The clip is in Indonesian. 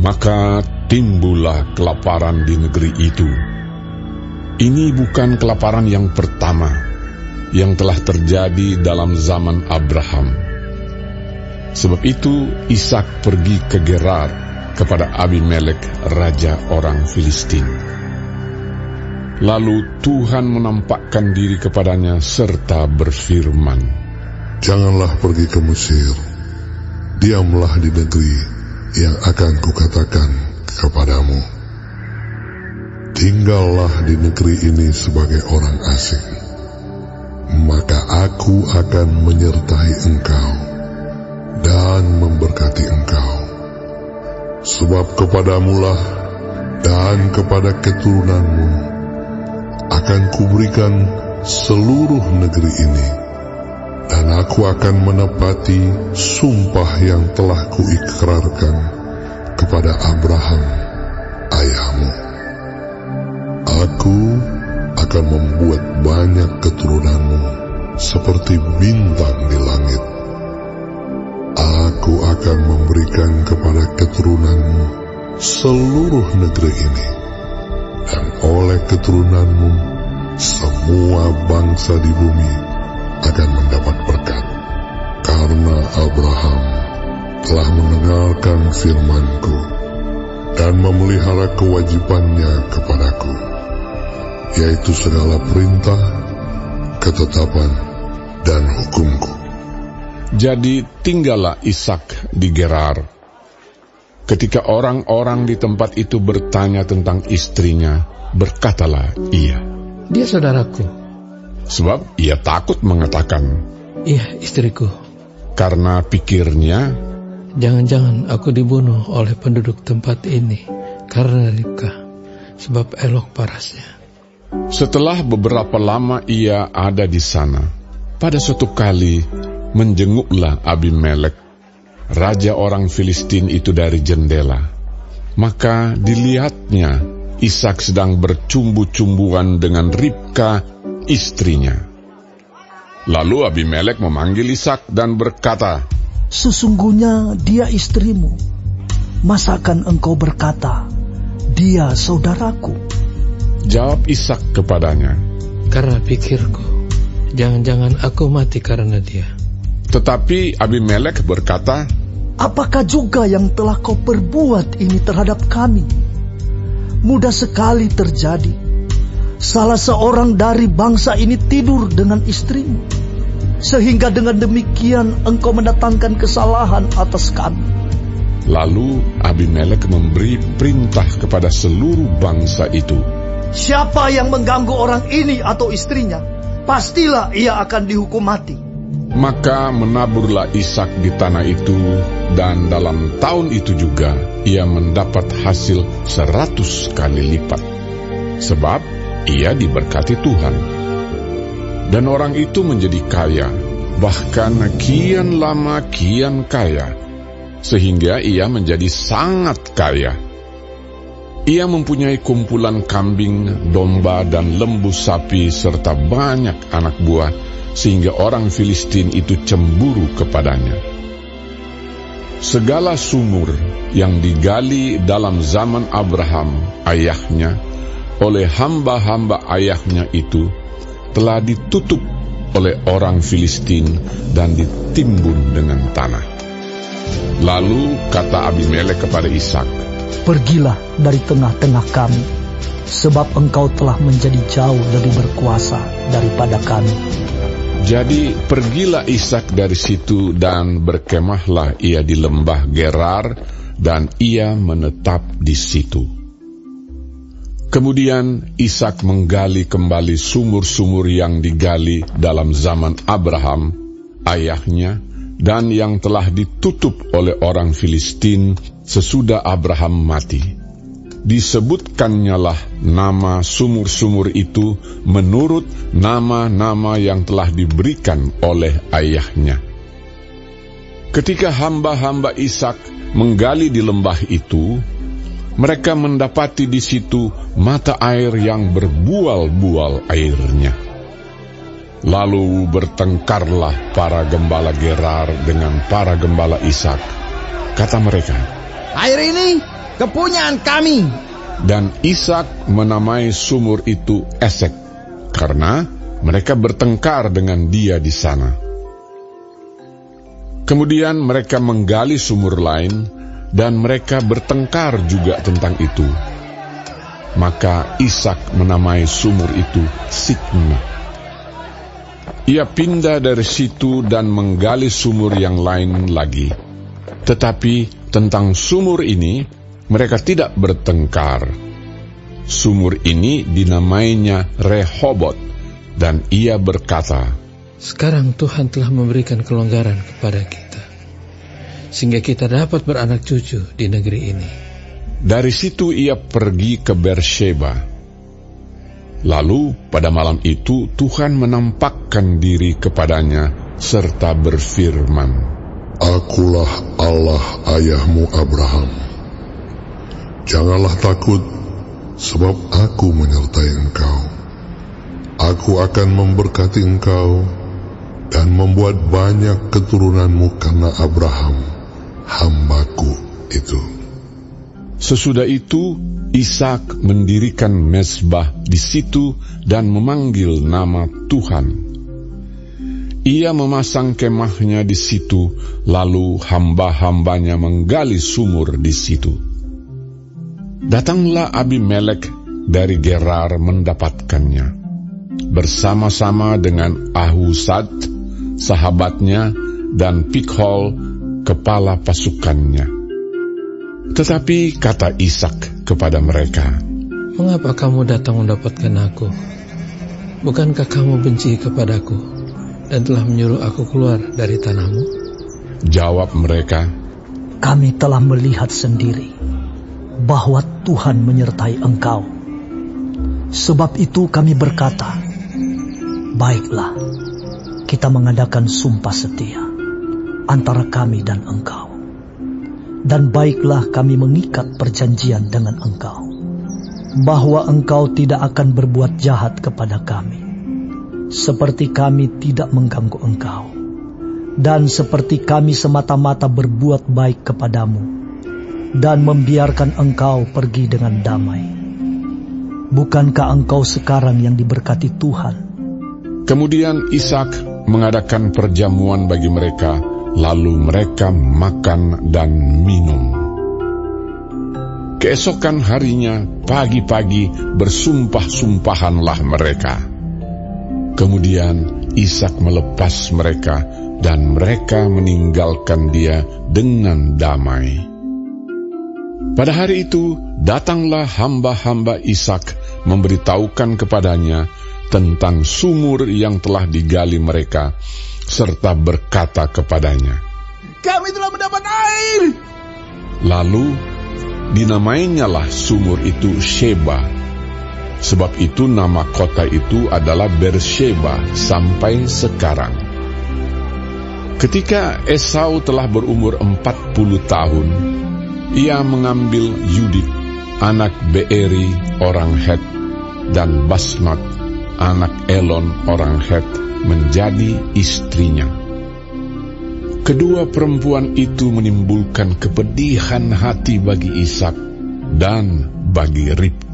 Maka timbullah kelaparan di negeri itu. Ini bukan kelaparan yang pertama yang telah terjadi dalam zaman Abraham. Sebab itu Ishak pergi ke Gerar kepada Abimelek, raja orang Filistin. Lalu Tuhan menampakkan diri kepadanya serta berfirman, "Janganlah pergi ke Mesir, diamlah di negeri yang akan kukatakan kepadamu. Tinggallah di negeri ini sebagai orang asing, maka aku akan menyertai engkau dan memberkati engkau. Sebab kepadamulah dan kepada keturunanmu akan kuberikan seluruh negeri ini, dan aku akan menepati sumpah yang telah kuikrarkan kepada Abraham ayahmu. Aku akan membuat banyak keturunanmu seperti bintang di langit. Aku akan memberikan kepada keturunanmu seluruh negeri ini, dan oleh keturunanmu semua bangsa di bumi akan mendapat berkat, karena Abraham telah mendengarkan firman-Ku dan memelihara kewajibannya kepadaku, yaitu segala perintah, ketetapan, dan hukum-Ku." Jadi tinggallah Ishak di Gerar. Ketika orang-orang di tempat itu bertanya tentang istrinya, berkatalah ia, "Dia saudaraku." Sebab ia takut mengatakan, "Iya, istriku." Karena pikirnya, Jangan-jangan aku dibunuh oleh penduduk tempat ini karena Ribka, sebab elok parasnya. setelah beberapa lama ia ada di sana, pada suatu kali menjenguklah Abimelek, raja orang Filistin itu dari jendela. Maka dilihatnya Ishak sedang bercumbu-cumbuan dengan Ribka, istrinya. Lalu Abimelek memanggil Ishak dan berkata, "Sesungguhnya dia istrimu. Masakan engkau berkata, dia saudaraku?" Jawab Ishak kepadanya, Karena pikirku, jangan-jangan aku mati karena dia. Tetapi Abimelek berkata, "Apakah juga yang telah kau perbuat ini terhadap kami? Mudah sekali terjadi. Salah seorang dari bangsa ini tidur dengan istrimu, sehingga dengan demikian engkau mendatangkan kesalahan atas kami." Lalu Abimelek memberi perintah kepada seluruh bangsa itu, "Siapa yang mengganggu orang ini atau istrinya, pastilah ia akan dihukum mati." Maka menaburlah Ishak di tanah itu, dan dalam tahun itu juga ia mendapat hasil 100 kali lipat, sebab ia diberkati Tuhan. Dan orang itu menjadi kaya, bahkan kian lama kian kaya, sehingga ia menjadi sangat kaya. Ia mempunyai kumpulan kambing, domba, dan lembu sapi, serta banyak anak buah, sehingga orang Filistin itu cemburu kepadanya. Segala sumur yang digali dalam zaman Abraham, ayahnya, oleh hamba-hamba ayahnya itu, telah ditutup oleh orang Filistin dan ditimbun dengan tanah. Lalu kata Abimelek kepada Ishak, "Pergilah dari tengah-tengah kami, sebab engkau telah menjadi jauh lebih berkuasa daripada kami." Jadi pergilah Ishak dari situ, dan berkemahlah ia di lembah Gerar, dan ia menetap di situ. Kemudian Ishak menggali kembali sumur-sumur yang digali dalam zaman Abraham, ayahnya, dan yang telah ditutup oleh orang Filistin sesudah Abraham mati. Disebutkannya nama sumur-sumur itu menurut nama-nama yang telah diberikan oleh ayahnya. Ketika hamba-hamba Ishak menggali di lembah itu, mereka mendapati di situ mata air yang berbual-bual airnya. Lalu bertengkarlah para gembala Gerar dengan para gembala Ishak. Kata mereka, "Air ini kepunyaan kami. Dan Ishak menamai sumur itu Esek, karena mereka bertengkar dengan dia di sana. Kemudian mereka menggali sumur lain, dan mereka bertengkar juga tentang itu. Maka Ishak menamai sumur itu Sitna. Ia pindah dari situ dan menggali sumur yang lain lagi. Tetapi tentang sumur ini, mereka tidak bertengkar. Sumur ini dinamainya Rehobot, dan ia berkata, Sekarang Tuhan telah memberikan kelonggaran kepada kita, sehingga kita dapat beranak cucu di negeri ini. Dari situ ia pergi ke Beersheba. Lalu pada malam itu Tuhan menampakkan diri kepadanya serta berfirman, Akulah Allah ayahmu Abraham. Janganlah takut, sebab aku menyertai engkau. Aku akan memberkati engkau dan membuat banyak keturunanmu karena Abraham, hamba-Ku itu. Sesudah itu, Ishak mendirikan mezbah di situ dan memanggil nama Tuhan. Ia memasang kemahnya di situ, lalu hamba-hambanya menggali sumur di situ. Datanglah Abimelek dari Gerar mendapatkannya, bersama-sama dengan Ahuzat, sahabatnya, dan Pikhol, kepala pasukannya. Tetapi kata Ishak kepada mereka, Mengapa kamu datang mendapatkan aku? Bukankah kamu benci kepadaku dan telah menyuruh aku keluar dari tanahmu? Jawab mereka, Kami telah melihat sendiri bahwa Tuhan menyertai engkau. Sebab itu kami berkata, Baiklah, kita mengadakan sumpah setia antara kami dan engkau. Dan baiklah kami mengikat perjanjian dengan engkau, bahwa engkau tidak akan berbuat jahat kepada kami, seperti kami tidak mengganggu engkau, dan seperti kami semata-mata berbuat baik kepadamu, dan membiarkan engkau pergi dengan damai. Bukankah engkau sekarang yang diberkati Tuhan? Kemudian Ishak mengadakan perjamuan bagi mereka, lalu mereka makan dan minum. Keesokan harinya, pagi-pagi bersumpah-sumpahanlah mereka. Kemudian Ishak melepas mereka, dan mereka meninggalkan dia dengan damai. Pada hari itu, datanglah hamba-hamba Ishak memberitahukan kepadanya tentang sumur yang telah digali mereka, serta berkata kepadanya, Kami telah mendapat air. Lalu dinamainyalah sumur itu Sheba. Sebab itu nama kota itu adalah Beersheba sampai sekarang. Ketika Esau telah berumur 40 tahun, ia mengambil Yudit, anak Beeri orang Het, dan Basmat, anak Elon orang Het, menjadi istrinya. Kedua perempuan itu menimbulkan kepedihan hati bagi Ishak dan bagi Ribka.